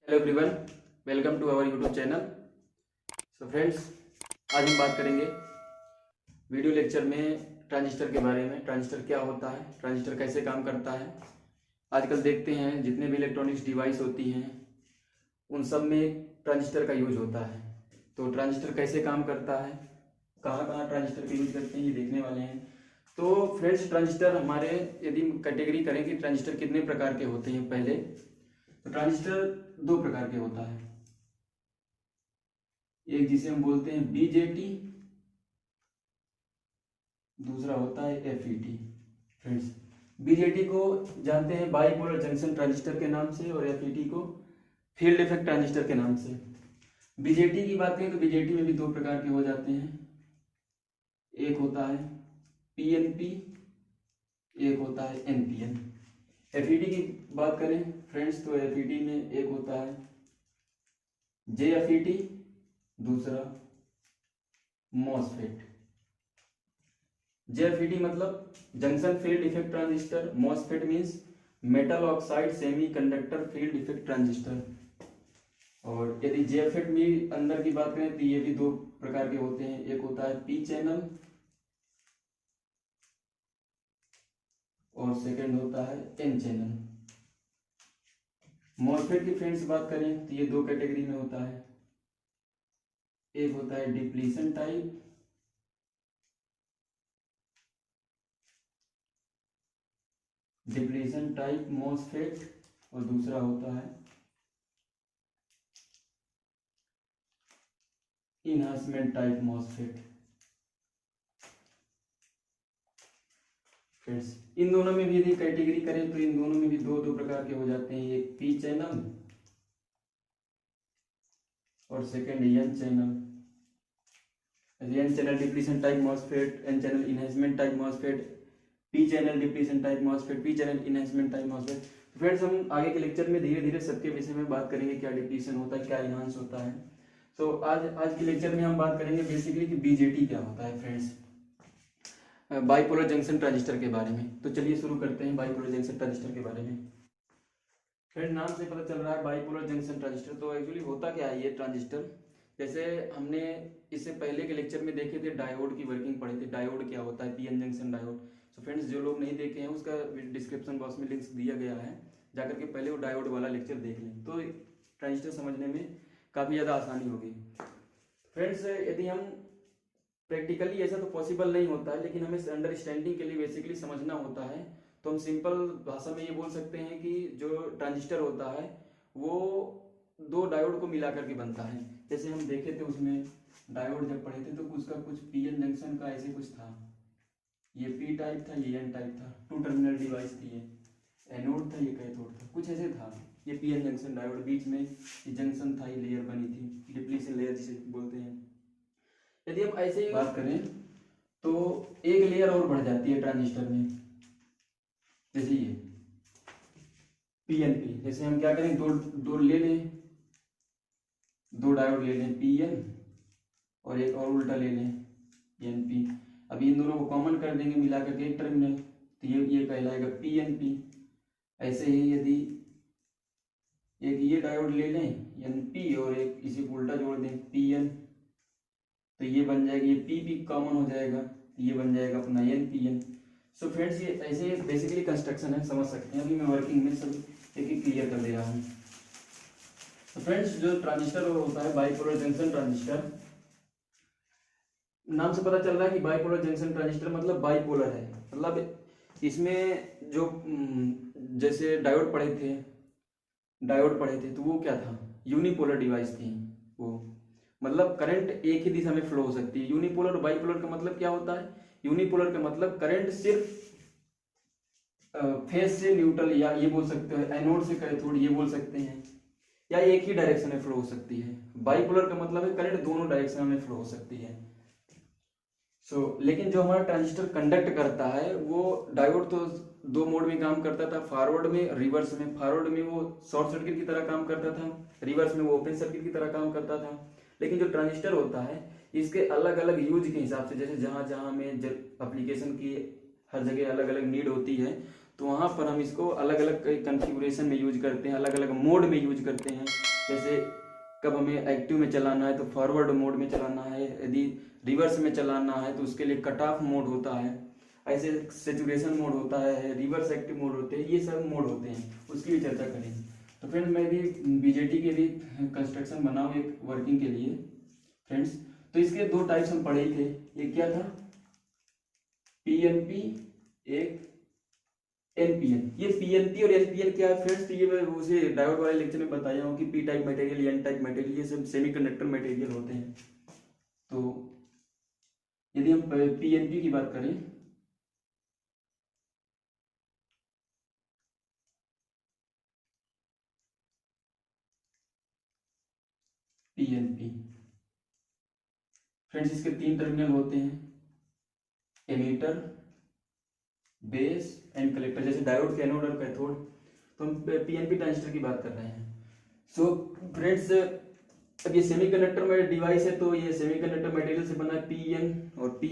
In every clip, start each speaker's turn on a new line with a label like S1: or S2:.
S1: Hello everyone, welcome to our YouTube channel. So friends, आज हम बात करेंगे वीडियो लेक्चर में ट्रांजिस्टर के बारे में। ट्रांजिस्टर क्या होता है, ट्रांजिस्टर कैसे काम करता है। आजकल देखते हैं जितने भी इलेक्ट्रॉनिक्स डिवाइस होती हैं उन सब में ट्रांजिस्टर का यूज होता है। तो ट्रांजिस्टर कैसे काम करता है, कहाँ कहाँ ट्रांजिस्टर का यूज करते हैं, ये देखने वाले हैं। तो फ्रेंड्स, ट्रांजिस्टर हमारे यदि कैटेगरी करें कि ट्रांजिस्टर कितने प्रकार के होते हैं, पहले तो ट्रांजिस्टर दो प्रकार के होता है। एक जिसे हम बोलते हैं बीजेटी, दूसरा होता है एफईटी। फ्रेंड्स, बीजेटी को जानते हैं बाइपोलर जंक्शन ट्रांजिस्टर के नाम से और एफईटी को फील्ड इफेक्ट ट्रांजिस्टर के नाम से। बीजेटी की बात करें तो बीजेटी में भी दो प्रकार के हो जाते हैं। एक होता है पीएनपी, एक होता है एनपीएन। एफईटी की बात करें फ्रेंड्स तो एफईटी में एक होता है जेएफईटी, दूसरा मॉसफेट। जेएफईटी मतलब junction field effect transistor, MOSFET means metal oxide semiconductor field effect transistor. और यदि जेएफईटी में अंदर की बात करें तो ये भी दो प्रकार के होते हैं। एक होता है पी चैनल और सेकंड होता है एन चैनल। मॉसफेट की फ्रेंड्स बात करें तो ये दो कैटेगरी में होता है। एक होता है डिप्लीशन टाइप मॉसफेट और दूसरा होता है इनहांसमेंट टाइप मॉसफेट। फ्रेंड्स, इन दोनों में भी यदि कैटेगरी करें तो इन दोनों में भी दो दो प्रकार के हो जाते हैं। एक पी चैनल और second N channel. N channel depletion type MOSFET, N channel enhancement type MOSFET, P channel depletion type MOSFET, P channel enhancement type MOSFET. तो फ्रेंड्स, हम आगे के लेक्चर में धीरे धीरे सबके विषय में बात करेंगे, क्या डिप्लीशन होता है, क्या इनहांस होता है। सो आज के लेक्चर में हम बात करेंगे बेसिकली कि बीजेटी क्या होता है फ्रेंड्स, बाइपोलर जंक्शन ट्रांजिस्टर के बारे में। तो चलिए शुरू करते हैं बाइपोलर जंक्शन ट्रांजिस्टर के बारे में। फ्रेंड, नाम से पता चल रहा है बाइपोलर जंक्शन ट्रांजिस्टर। तो एक्चुअली होता क्या है ये ट्रांजिस्टर, जैसे हमने इससे पहले के लेक्चर में देखे थे डायोड की वर्किंग पढ़े थे। डायोड क्या होता है, PN junction diode. So friends, जो लोग नहीं देखे हैं उसका डिस्क्रिप्शन बॉक्स में लिंक्स दिया गया है, जाकर के पहले वो डायोड वाला लेक्चर देख लें तो ट्रांजिस्टर समझने में काफ़ी ज़्यादा आसानी होगी। फ्रेंड्स, यदि हम प्रैक्टिकली ऐसा तो पॉसिबल नहीं होता है, लेकिन हमें अंडरस्टैंडिंग के लिए बेसिकली समझना होता है। तो हम सिंपल भाषा में ये बोल सकते हैं कि जो ट्रांजिस्टर होता है वो दो डायोड को मिला करके बनता है। जैसे हम देखे थे उसमें डायोड जब पढ़े थे तो उसका कुछ पीएन जंक्शन का ऐसे कुछ था, ये पी टाइप था, ये एन टाइप था, टू टर्मिनल डिवाइस थी, ये एनोड था, ये कैथोड था, कुछ ऐसे था। ये पीएन जंक्शन डायोड, बीच में ये जंक्शन था, ये लेयर बनी थी, डिप्लीशन लेयर जिसे बोलते हैं। यदि हम ऐसे ही बात करें तो एक लेयर और बढ़ जाती है ट्रांजिस्टर में, जैसे ये पीएनपी। जैसे हम क्या करें, दो ले लें, दो डायोड ले लें पीएन और एक और उल्टा ले लें एनपी। अब इन दोनों को कॉमन कर देंगे मिला करके एक टर्मिनल, तो ये कहलाएगा पीएनपी। ऐसे ही यदि एक ये डायोड ले लें एनपी और एक इसी को उल्टा जोड़ दें पीएन, तो ये बन जाएगा, ये पी भी कॉमन हो जाएगा, तो ये बन जाएगा अपना एनपीएन। सो फ्रेंड्स, ये ऐसे बेसिकली कंस्ट्रक्शन है, समझ सकते हैं। अभी मैं वर्किंग में सब एक एक क्लियर कर दे रहा हूँ। तो फ्रेंड्स, जो ट्रांजिस्टर होता है बाइपोलर जंक्शन ट्रांजिस्टर, नाम से पता चल रहा है कि बाइपोलर जंक्शन ट्रांजिस्टर मतलब बाइपोलर है। मतलब इसमें जो जैसे डायोड पढ़े थे तो वो क्या था, यूनिपोलर डिवाइस थी वो। मतलब करंट एक ही दिशा में फ्लो हो सकती है। यूनिपोलर और बाइपोलर का मतलब क्या होता है, यूनिपोलर का मतलब करंट सिर्फ फेज से न्यूट्रल, या ये बोल सकते हैं एनोड से कैथोड, ये बोल सकते हैं, या एक ही डायरेक्शन में फ्लो हो सकती है। बाइपोलर का मतलब है करंट दोनों डायरेक्शन में फ्लो हो सकती है। लेकिन जो हमारा ट्रांजिस्टर कंडक्ट करता है वो डायोड तो दो मोड में काम करता था, फॉरवर्ड में, रिवर्स में। फॉरवर्ड में वो शॉर्ट सर्किट की तरह काम करता था, रिवर्स में वो ओपन सर्किट की तरह काम करता था। लेकिन जो ट्रांजिस्टर होता है इसके अलग अलग यूज के हिसाब से, जैसे जहाँ जहाँ हमें एप्लीकेशन की हर जगह अलग अलग नीड होती है तो वहाँ पर हम इसको अलग अलग कन्फिगुरेशन में यूज करते हैं, अलग अलग मोड में यूज करते हैं। जैसे कब हमें एक्टिव में चलाना है तो फॉरवर्ड मोड में चलाना है, यदि रिवर्स में चलाना है तो उसके लिए कट ऑफ मोड होता है, ऐसे सेचुरेशन मोड होता है, रिवर्स एक्टिव मोड होते हैं, ये सब मोड होते हैं, उसकी भी चर्चा करेंगे। तो फ्रेंड्स मैं भी बीजेटी के भी कंस्ट्रक्शन बनाऊँ एक वर्किंग के लिए फ्रेंड्स। तो इसके दो टाइप्स हम पढ़े ही थे, एक क्या था पीएनपी, एक एनपीएन। ये पीएनपी और एनपीएन क्या है फ्रेंड्स, तो ये मैं उसे डायोड वाले लेक्चर में बताया हूँ कि P type material, N type material, ये सब सेमीकंडक्टर मटेरियल होते हैं। तो यदि हम पीएनपी की बात करें, पीएनपी फ्रेंड्स इसके तीन टर्मिनल होते हैं, एमीटर, बेस एंड कलेक्टर, जैसे डायोड के एनोड और कैथोड। तो हम पीएनपी ट्रांजिस्टर की बात कर रहे हैं। सो फ्रेंड्स अब ये सेमीकंडक्टर में डिवाइस है, तो ये सेमीकंडक्टर मटेरियल से बना है पीएन और पी।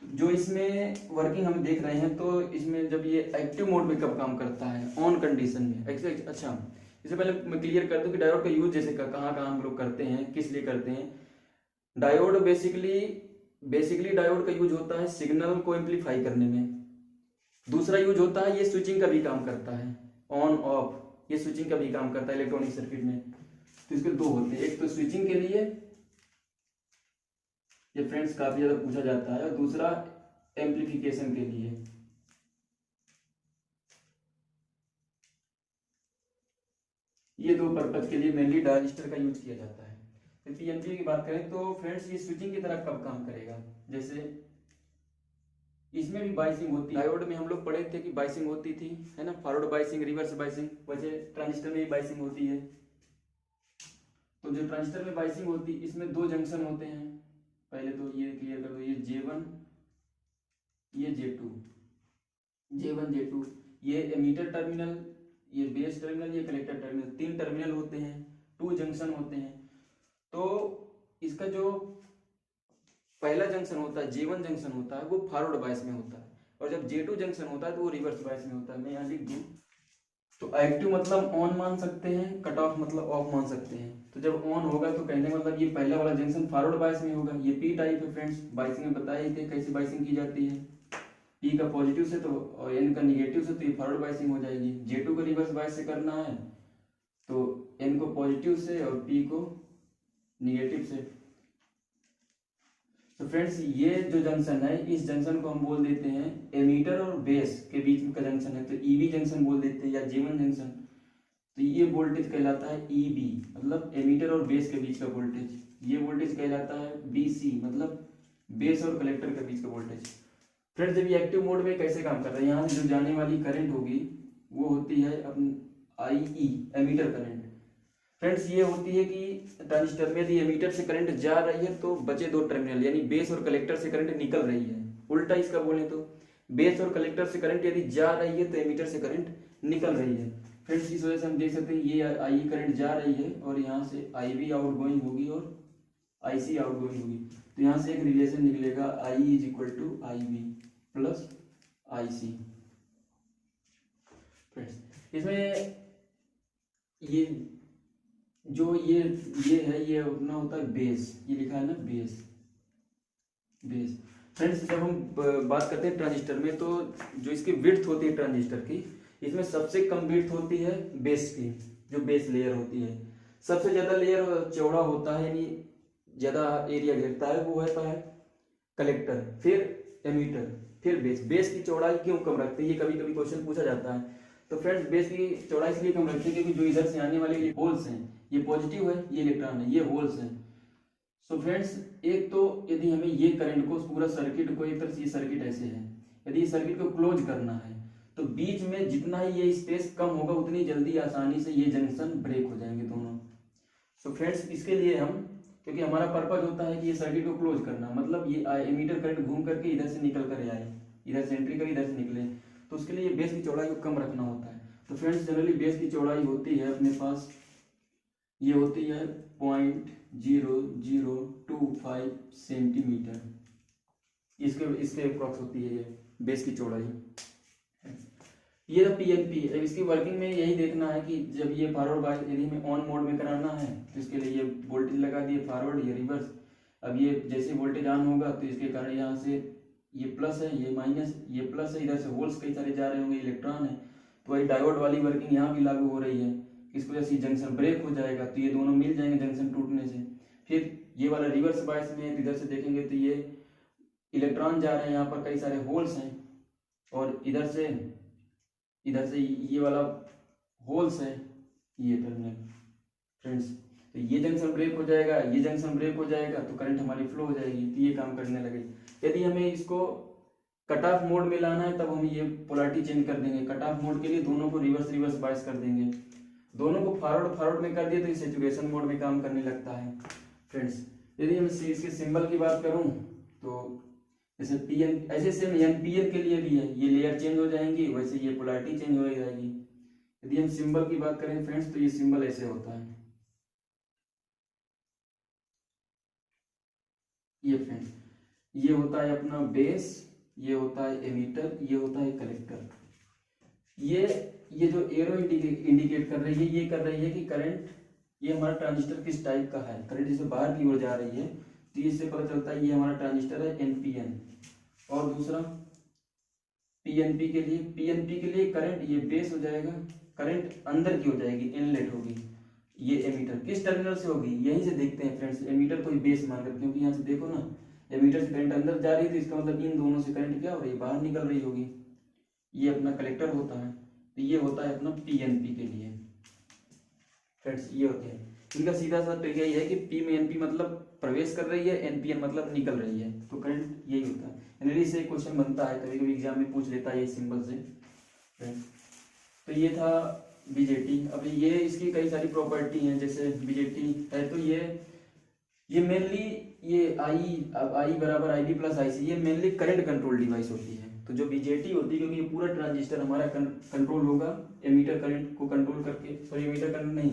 S1: जो इसमें वर्किंग हम देख रहे हैं, तो इसमें जब ये एक्टिव मोड में कब काम करता है, ऑन कंडीशन में। अच्छा इससे पहले मैं क्लियर कर दूं कि डायोड का यूज जैसे कहाँ कहाँ हम लोग करते हैं, किस लिए करते हैं। डायोड बेसिकली डायोड का यूज होता है सिग्नल को एम्पलीफाई करने में। दूसरा यूज होता है ये स्विचिंग का भी काम करता है, ऑन ऑफ, ये स्विचिंग का भी काम करता है इलेक्ट्रॉनिक सर्किट में। तो इसके दो होते हैं, एक तो स्विचिंग के लिए, ये फ्रेंड्स काफी ज्यादा पूछा जाता है, और दूसरा एम्पलीफिकेशन के लिए। ये दो पर्पज के लिए मेनली ट्रांजिस्टर का यूज किया जाता है। तो पीएनपी की बात करें तो फ्रेंड्स ये स्विचिंग की तरह कब काम करेगा, जैसे इसमें भी बाइसिंग होती है। डायोड में हम लोग पढ़े थे कि बाइसिंग होती थी, है ना, फॉरवर्ड बाइसिंग, रिवर्स बाइसिंग, वैसे ट्रांजिस्टर में भी बाइसिंग होती है। तो जो ट्रांजिस्टर में बाइसिंग होती है, इसमें दो जंक्शन होते हैं। पहले तो ये क्लियर कर दो, ये J1, ये J2, J1 J2, ये एमीटर टर्मिनल, ये बेस टर्मिनल, ये कलेक्टर टर्मिनल, तीन टर्मिनल होते हैं, टू जंक्शन होते हैं। तो इसका जो पहला जंक्शन होता है, J1 जंक्शन होता है, वो फॉरवर्ड बायस में होता है, और जब J2 जंक्शन होता है तो वो रिवर्स बायस में होता है। मैं यहाँ लिख दूँ, तो एक्टिव मतलब ऑन मान सकते हैं, कट ऑफ मतलब ऑफ मान सकते हैं। तो जब ऑन होगा तो कहने मतलब ये पहला वाला जंक्शन फॉरवर्ड बायस में होगा। ये पी टाइप है फ्रेंड्स, बाइसिंग में बताए ही थे कैसे बाइसिंग की जाती है, पी का पॉजिटिव से तो और एन का निगेटिव से, तो ये फॉरवर्ड बाइसिंग हो जाएगी। J2 को रिवर्स बायस से करना है तो एन को पॉजिटिव से और पी को निगेटिव से। तो फ्रेंड्स ये जो जंक्शन है, इस जंक्शन को हम बोल देते हैं एमीटर और बेस के बीच का जंक्शन है, तो ईबी जंक्शन बोल देते हैं, या J1 जंक्शन। तो ये वोल्टेज कहलाता है ईबी, मतलब एमीटर और बेस के बीच का वोल्टेज। ये वोल्टेज कहलाता है बीसी, मतलब बेस और कलेक्टर के बीच का वोल्टेज। फ्रेंड्स जब ये एक्टिव मोड में कैसे काम कर रहा है, यहाँ से जो जाने वाली करंट होगी वो होती है अपनी IE, एमीटर करंट। फ्रेंड्स ये होती है कि ट्रांजिस्टर में यदि एमीटर से करंट जा रही है तो बचे दो टर्मिनल, यानी बेस और कलेक्टर से करंट निकल रही है। उल्टा इसका बोले तो बेस और कलेक्टर से करंट यदि जा रही है तो एमीटर से करंट निकल रही है। फ्रेंड्स इस वजह से हम देख सकते हैं ये IE करंट जा रही है और यहाँ से IB आउट गोइंग होगी और IC आउट गोइंग होगी। तो यहाँ से एक रिलेशन निकलेगा IE is equal to IB plus IC। Friends इसमें ये जो ये है, ये अपना होता है बेस, ये लिखा है ना बेस। फ्रेंड्स जब हम बात करते हैं ट्रांजिस्टर में, तो जो इसकी विड्थ होती है ट्रांजिस्टर की, इसमें सबसे कम विड्थ होती है बेस की, जो बेस लेयर होती है। सबसे ज्यादा लेयर चौड़ा होता है, यानी ज्यादा एरिया घेरता है, वो होता है कलेक्टर, फिर एमीटर, फिर बेस की चौड़ाई क्यों कम रखते हैं, ये कभी कभी क्वेश्चन पूछा जाता है। तो फ्रेंड्स बेस की चौड़ाई इसलिए कम रखते हैं क्योंकि जो इधर से आने वाले ये होल्स हैं, ये पॉजिटिव है, ये इलेक्ट्रॉन है, ये होल्स हैं। सो फ्रेंड्स एक तो यदि हमें ये करंट को, पूरा सर्किट को, एक तरह से ये सर्किट ऐसे है, यदि इस सर्किट को क्लोज करना है तो बीच में जितना ही ये स्पेस कम होगा उतनी जल्दी आसानी से ये जंक्शन ब्रेक हो जाएंगे दोनों। सो फ्रेंड्स इसके लिए हम, क्योंकि हमारा पर्पज होता है कि ये सर्किट को क्लोज करना, मतलब ये एमीटर करंट घूम करके इधर से निकल कर आए, इधर से एंट्री कर इधर से निकले, तो उसके लिए बेस की चौड़ाई को कम रखना होता है। तो फ्रेंड्स जनरली बेस की चौड़ाई होती है अपने पास, ये होती है 0.0025 सेंटीमीटर, इसके अप्रॉक्स होती है ये बेस की चौड़ाई। ये था पीएनपी। अब इसकी वर्किंग में यही देखना है कि जब ये फॉरवर्ड बायस यदि हमें ऑन मोड में कराना है तो इसके लिए ये वोल्टेज लगा दिए फॉरवर्ड, ये रिवर्स। अब ये जैसे वोल्टेज ऑन होगा तो इसके कारण यहाँ से ये प्लस है, ये माइनस, ये प्लस है, इधर से होल्स कई सारे जा रहे होंगे, इलेक्ट्रॉन है, तो वही डायोड वाली वर्किंग यहाँ भी लागू हो रही है। इस वजह से जंक्शन ब्रेक हो जाएगा तो ये दोनों मिल जाएंगे जंक्शन टूटने से। फिर ये वाला रिवर्स बायस में इधर से देखेंगे तो ये इलेक्ट्रॉन जा रहे हैं, यहाँ पर कई सारे होल्स हैं, और इधर से ये वाला होल्स है, ये टर्मिनल फ्रेंड्स। तो ये जंक्शन ब्रेक हो जाएगा, ये जंक्शन ब्रेक हो जाएगा तो करंट हमारी फ्लो हो जाएगी, तो ये काम करने लगेगी। यदि हमें इसको कट ऑफ मोड में लाना है तब हम ये पोलैरिटी चेंज कर देंगे। कट ऑफ मोड के लिए दोनों को रिवर्स बायस कर देंगे, दोनों को फॉरवर्ड में कर दिए तो ये सैचुरेशन मोड में काम करने लगता है फ्रेंड्स। यदि हम इसके सिंबल की बात करूं तो जैसे पीएन, ऐसे सेम एनपीएन के लिए भी है, ये लेयर चेंज हो जाएंगी, वैसे ये पोलैरिटी चेंज हो जाएगी। यदि हम सिंबल की बात करें फ्रेंड्स तो ये सिंबल ऐसे होता है, ये फ्रेंड्स, ये होता है अपना बेस, ये होता है एमीटर, ये होता है कलेक्टर। ये जो एरो इंडिकेट कर रही है, ये कर रही है कि करंट, ये हमारा ट्रांजिस्टर किस टाइप का है। करंट जैसे बाहर की ओर जा रही है तो इससे पता चलता है ये हमारा ट्रांजिस्टर है एनपीएन। और दूसरा पीएनपी के लिए करंट, ये बेस हो जाएगा, करंट अंदर की हो जाएगी, इनलेट होगी। ये एमीटर किस टर्मिनल से होगी, यहीं से देखते हैं फ्रेंड्स, एमीटर को ही बेस मान कर, क्योंकि यहाँ से देखो ना एमीटर से करंट अंदर जा रही है तो इसका मतलब इन दोनों से करंट क्या हो रही है, बाहर निकल रही होगी। ये अपना कलेक्टर होता है, तो ये होता है अपना पीएनपी के लिए फ्रेंड्स। ये होते हैं, इनका सीधा सा तरीका ये है कि पी में एनपी मतलब प्रवेश कर रही है, एनपीएन मतलब निकल रही है, तो करंट यही होता है। जनरली से क्वेश्चन बनता है, कभी कभी एग्जाम में पूछ लेता है ये सिंबल से फ्रेंड्स। तो ये था बीजेटी। अब ये इसकी कई सारी प्रॉपर्टी हैं, जैसे बीजेटी है तो ये मेनली ये आई बराबर आई बी प्लस आई सी, ये मेनली करंट कंट्रोल डिवाइस होती है। तो जो बीजेटी होती है, क्योंकि ये पूरा ट्रांजिस्टर हमारा कंट्रोल होगा एमीटर करंट को कंट्रोल करके, सॉरी एमीटर करंट नहीं,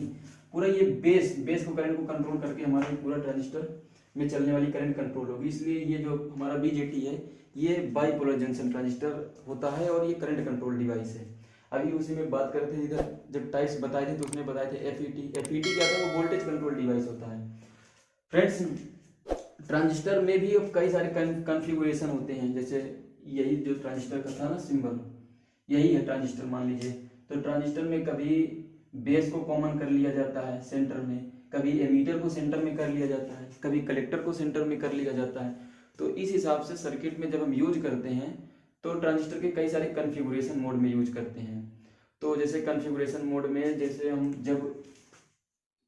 S1: पूरा ये बेस को करंट को कंट्रोल करके हमारे पूरा ट्रांजिस्टर में चलने वाली करंट कंट्रोल होगी। इसलिए ये जो हमारा बीजेटी है ये बाइपोलर जंक्शन ट्रांजिस्टर होता है और ये करंट कंट्रोल डिवाइस है। अभी उसी में बात करते थे, इधर जब टाइप्स बताए थे तो उसमें बताए थे एफईटी क्या था, वो वोल्टेज कंट्रोल डिवाइस होता है फ्रेंड्स। ट्रांजिस्टर में भी अब कई सारे कॉन्फ़िगरेशन होते हैं, जैसे यही जो ट्रांजिस्टर का था ना सिंबल, यही है ट्रांजिस्टर मान लीजिए। तो ट्रांजिस्टर में कभी बेस को कॉमन कर लिया जाता है सेंटर में, कभी एमीटर को सेंटर में कर लिया जाता है, कभी कलेक्टर को सेंटर में कर लिया जाता है। तो इस हिसाब से सर्किट में जब हम यूज करते हैं तो ट्रांजिस्टर के कई सारे कॉन्फ़िगरेशन मोड में यूज करते हैं। तो जैसे कॉन्फ़िगरेशन मोड में, जैसे हम जब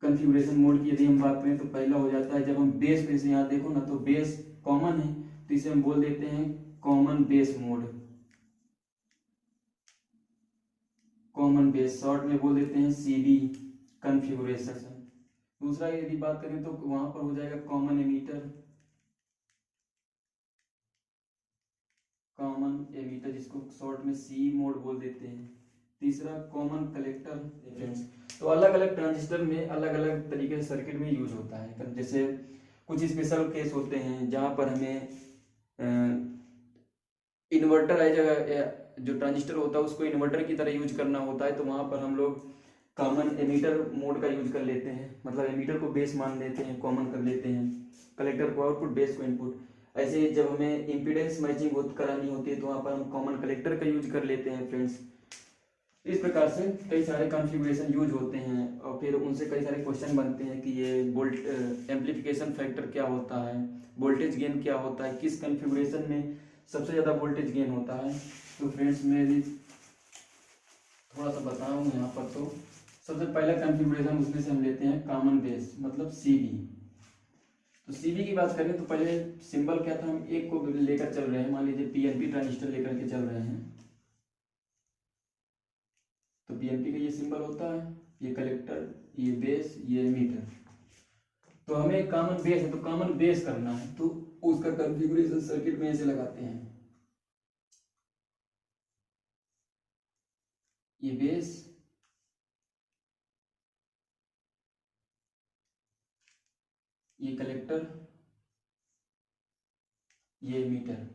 S1: कॉन्फ़िगरेशन मोड की यदि हम बात करें तो पहला हो जाता है जब हम बेस पे से यहाँ देखो ना तो बेस कॉमन है तो इसे हम बोल देते हैं common base mode, common base, short में बोल देते हैं सीबी कॉन्फ़िगरेशन। दूसरा यदि बात करें तो वहां पर हो जाएगा कॉमन एमीटर, जिसको शॉर्ट में सी मोड बोल देते हैं। तीसरा कॉमन कलेक्टर फ्रेंड्स। तो अलग अलग ट्रांजिस्टर में अलग अलग तरीके से सर्किट में यूज होता है। जैसे कुछ स्पेशल केस होते हैं जहाँ पर हमें इन्वर्टर है, जगह जो ट्रांजिस्टर होता है उसको इन्वर्टर की तरह यूज करना होता है, तो वहाँ पर हम लोग कॉमन एमीटर मोड का यूज कर लेते हैं, मतलब एमीटर को बेस मान लेते हैं, कॉमन कर लेते हैं, कलेक्टर को आउटपुट, बेस को इनपुट। ऐसे जब हमें इम्पीडेंस मैचिंग करानी होती है तो वहाँ पर हम कॉमन कलेक्टर का यूज कर लेते हैं फ्रेंड्स। इस प्रकार से कई सारे कॉन्फ़िगरेशन यूज होते हैं और फिर उनसे कई सारे क्वेश्चन बनते हैं कि ये एम्पलीफिकेशन फैक्टर क्या होता है, वोल्टेज गेन क्या होता है, किस कॉन्फ़िगरेशन में सबसे ज़्यादा वोल्टेज गेन होता है। तो फ्रेंड्स मैं भी थोड़ा सा बताऊँ यहाँ पर। तो सबसे पहला कॉन्फ़िगरेशन उसमें से हम लेते हैं कॉमन बेस मतलब सीबी। तो सीबी की बात करें तो पहले सिंबल क्या था, हम एक को लेकर चल रहे हैं, मान लीजिए पीएनपी ट्रांजिस्टर लेकर के चल रहे हैं, तो पीएनपी का ये सिंबल होता है, ये कलेक्टर, ये बेस, ये एमीटर। तो हमें कॉमन बेस है तो कॉमन बेस करना है तो उसका कॉन्फ़िगरेशन सर्किट में ऐसे लगाते हैं, ये बेस, ये कलेक्टर, ये एमीटर।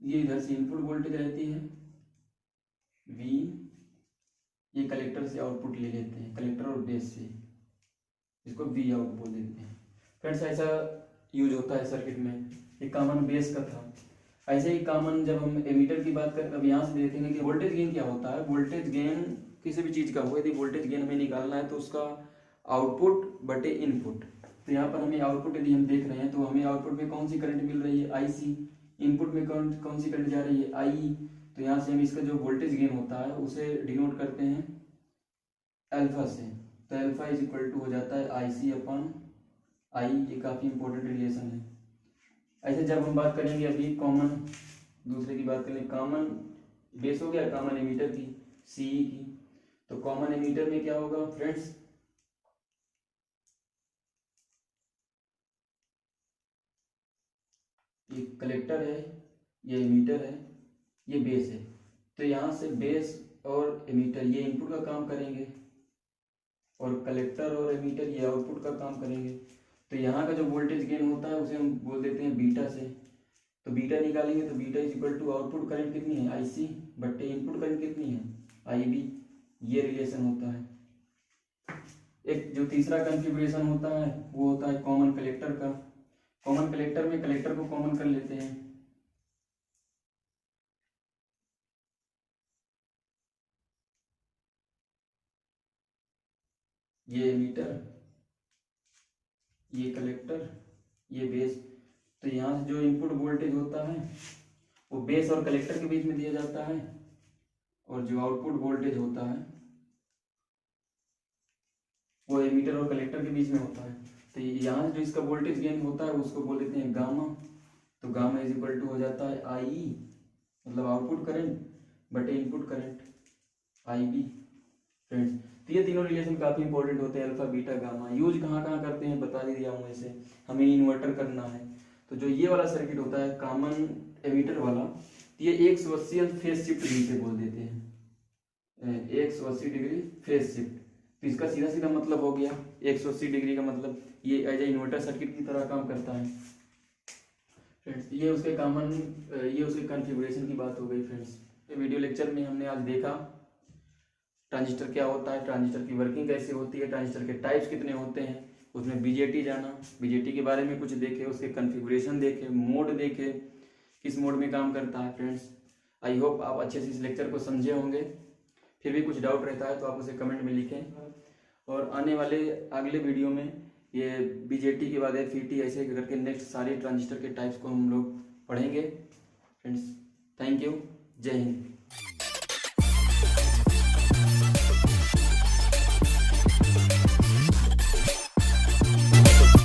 S1: ये इधर से इनपुट वोल्टेज रहती है V, ये कलेक्टर से आउटपुट ले लेते हैं, कलेक्टर और बेस से, इसको V आउट बोल देते हैं। फ्रेंड्स ऐसा यूज होता है सर्किट में, ये कॉमन बेस का था। ऐसे ही कॉमन जब हम एमीटर की बात करें, अब यहाँ से देखेंगे कि वोल्टेज गेन क्या होता है। वोल्टेज गेन किसी भी चीज़ का हो, यदि वोल्टेज गेन हमें निकालना है तो उसका आउटपुट बटे इनपुट। तो यहाँ पर हमें आउटपुट यदि हम देख रहे हैं तो हमें आउटपुट में कौन सी करंट मिल रही है, IC, इनपुट में कौन सी करंट जा रही है, IE। तो यहाँ से हम इसका जो वोल्टेज गेन होता है उसे डिनोट करते हैं अल्फा से। तो अल्फा इज इक्वल टू हो जाता है IC अपॉन I। ये काफ़ी इंपॉर्टेंट रिलेशन है। ऐसे जब हम बात करेंगे अभी कॉमन, दूसरे की बात करें, कॉमन बेस हो गया, कॉमन एमीटर की CE की। तो कॉमन एमीटर में क्या होगा फ्रेंड्स, ये कलेक्टर है, ये एमीटर है, ये बेस है। तो यहाँ से बेस और एमीटर ये इनपुट का काम करेंगे और कलेक्टर और एमीटर ये आउटपुट का काम करेंगे। तो यहाँ का जो वोल्टेज गेन होता है उसे हम बोल देते हैं बीटा से। तो बीटा निकालेंगे तो beta is equal to output current कितनी है IC बट्टे इनपुट करंट कितनी है IB। ये रिलेशन होता है। एक जो तीसरा कॉन्फ़िगरेशन होता है वो होता है कॉमन कलेक्टर का। कॉमन कलेक्टर में कलेक्टर को कॉमन कर लेते हैं, ये एमीटर, ये कलेक्टर, ये बेस। तो यहाँ से जो इनपुट वोल्टेज होता है वो बेस और कलेक्टर के बीच में दिया जाता है और जो आउटपुट वोल्टेज होता है वो एमीटर और कलेक्टर के बीच में होता है। तो यहाँ जो इसका वोल्टेज गेन होता है उसको बोल देते हैं गामा। तो गामा इज इक्वल टू हो जाता है IE मतलब आउटपुट करंट बटे इनपुट करंट IB। फ्रेंड्स तो ये तीनों रिलेशन काफ़ी इंपॉर्टेंट होते हैं, अल्फा बीटा गामा। यूज कहाँ कहाँ करते हैं बता दिया हूँ। ऐसे हमें इन्वर्टर करना है तो जो ये वाला सर्किट होता है कॉमन एमीटर वाला, तो ये 180 फेज शिफ्ट से बोल देते हैं, 180 डिग्री फेज शिफ्ट। तो इसका सीधा सीधा मतलब हो गया 180 डिग्री का मतलब ये एज ए इन्वर्टर सर्किट की तरह काम करता है। फ्रेंड्स ये उसके कॉमन, ये उसके कॉन्फ़िगरेशन की बात हो गई। फ्रेंड्स ये वीडियो लेक्चर में हमने आज देखा ट्रांजिस्टर क्या होता है, ट्रांजिस्टर की वर्किंग कैसे होती है, ट्रांजिस्टर के टाइप्स कितने होते हैं, उसमें BJT जाना, BJT के बारे में कुछ देखे, उसके कॉन्फ़िगरेशन देखे, मोड देखे, किस मोड में काम करता है। फ्रेंड्स आई होप आप अच्छे से इस लेक्चर को समझे होंगे। फिर भी कुछ डाउट रहता है तो आप उसे कमेंट में लिखें और आने वाले अगले वीडियो में ये BJT के बाद FET ऐसे करके नेक्स्ट सारे ट्रांजिस्टर के टाइप्स को हम लोग पढ़ेंगे। फ्रेंड्स थैंक यू, जय हिंद।